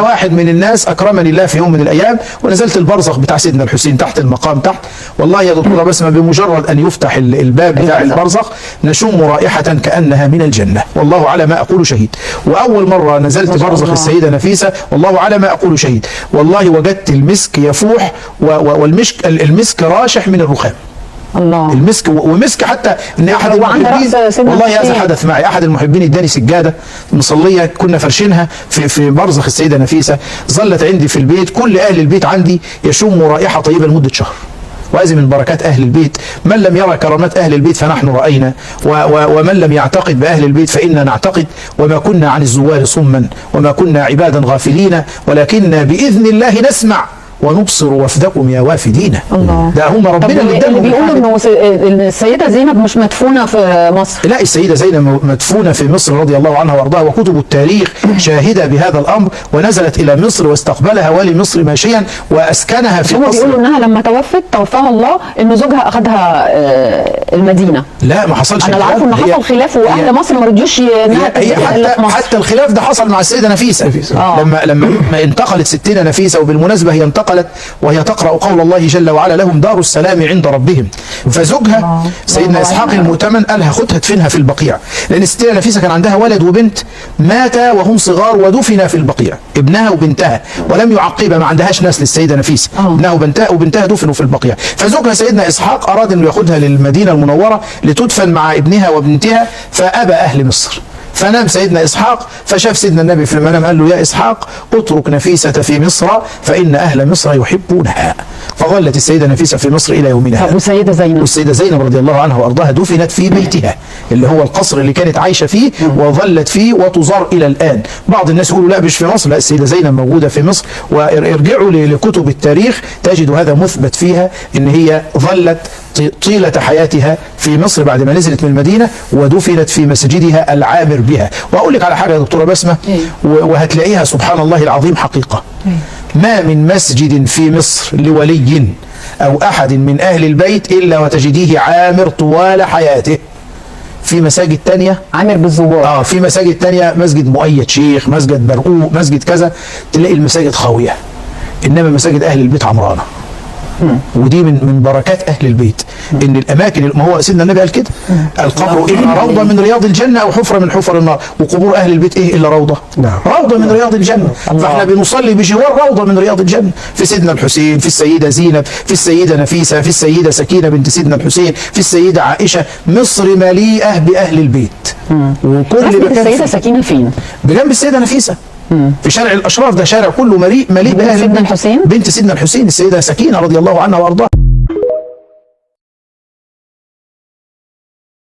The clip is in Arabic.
واحد من الناس اكرمني الله في يوم من الايام ونزلت البرزخ بتاع سيدنا الحسين تحت المقام تحت، والله يا دكتوره بسمه بمجرد ان يفتح الباب بتاع البرزخ نشم رائحه كانها من الجنه، والله على ما اقول شهيد. واول مره نزلت برزخ السيده نفيسه والله على ما اقول شهيد، والله وجدت المسك يفوح والمسك راشح من الرخام. الله. المسك ومسك حتى ان احد المحبين والله هذا حدث معي، احد المحبين اداني سجاده مصليه كنا فرشينها في برزخ السيده نفيسه، ظلت عندي في البيت، كل اهل البيت عندي يشموا رائحه طيبه لمده شهر. وهذه من بركات اهل البيت، من لم يرى كرامات اهل البيت فنحن راينا، ومن لم يعتقد باهل البيت فانا نعتقد، وما كنا عن الزوار صما وما كنا عبادا غافلين ولكننا باذن الله نسمع ونبصر وفدكم يا وافدين. الله. ده هم ربنا اللي اداهم. بيقولوا انه السيده زينب مش مدفونه في مصر. لا، السيده زينب مدفونه في مصر رضي الله عنها وارضاها، وكتب التاريخ شاهده بهذا الامر، ونزلت الى مصر واستقبلها والي مصر ماشيا واسكنها في مصر. بيقولوا انها لما توفاها الله ان زوجها اخذها المدينه. لا، ما حصلش. انا عارفه ان حصل خلاف واهل مصر ما رضيوش حتى الخلاف ده حصل مع السيده نفيسه. لما انتقلت ستنا نفيسه، وبالمناسبه هي انتقلت وهي تقرأ قول الله جل وعلا لهم دار السلام عند ربهم، فزوجها سيدنا إسحاق المؤتمن قالها خدها ادفنها في البقيع، لأن الستة نفيسة كان عندها ولد وبنت ماتا وهم صغار ودفنا في البقيع، ابنها وبنتها، ولم يعقبها، ما عندهاش نسل السيدة نفيسة، ابنها وبنتها دفنوا في البقيع، فزوجها سيدنا إسحاق أراد أن ياخدها للمدينة المنورة لتدفن مع ابنها وبنتها، فأبى أهل مصر. فنام سيدنا إسحاق، فشاف سيدنا النبي في المنام قال له يا إسحاق اترك نفيسة في مصر فإن أهل مصر يحبونها، فظلت السيدة نفيسة في مصر إلى يومنا هذا. والسيدة زينب، والسيدة زينب رضي الله عنها وأرضاها دفنت في بيتها اللي هو القصر اللي كانت عايشة فيه، وظلت فيه وتزار إلى الآن. بعض الناس يقولوا لا مش في مصر، لا، السيدة زينب موجودة في مصر، وارجعوا لكتب التاريخ تجدوا هذا مثبت فيها إن هي ظلت طيلة حياتها في مصر بعد ما نزلت من المدينة، ودفنت في مسجدها العامر بها. وأقول لك على حاجة يا دكتورة بسمة، وهتلاقيها سبحان الله العظيم حقيقة، ما من مسجد في مصر لولي أو أحد من أهل البيت إلا وتجديه عامر طوال حياته. في مساجد تانية عامر بالزوار، في مساجد تانية مسجد مؤيد شيخ، مسجد برقوق، مسجد كذا، تلاقي المساجد خاوية، إنما مساجد أهل البيت عمرانة. ودي من بركات اهل البيت، ان الاماكن، ما هو سيدنا النبي قال كده، القبر اما روضه من رياض الجنه او حفره من حفر النار، وقبور اهل البيت ايه الا روضه؟ روضه من رياض الجنه. فاحنا بنصلي بجوار روضه من رياض الجنه، في سيدنا الحسين، في السيده زينب، في السيده نفيسه، في السيده سكينه بنت سيدنا الحسين، في السيده عائشه. مصر مليئه باهل البيت. وكل مكان. السيده سكينه فين؟ بجنب السيده نفيسه، في شارع الاشراف، ده شارع كله مليء باهل سيدنا الحسين، بنت سيدنا الحسين السيده سكينه رضي الله عنها وارضاها.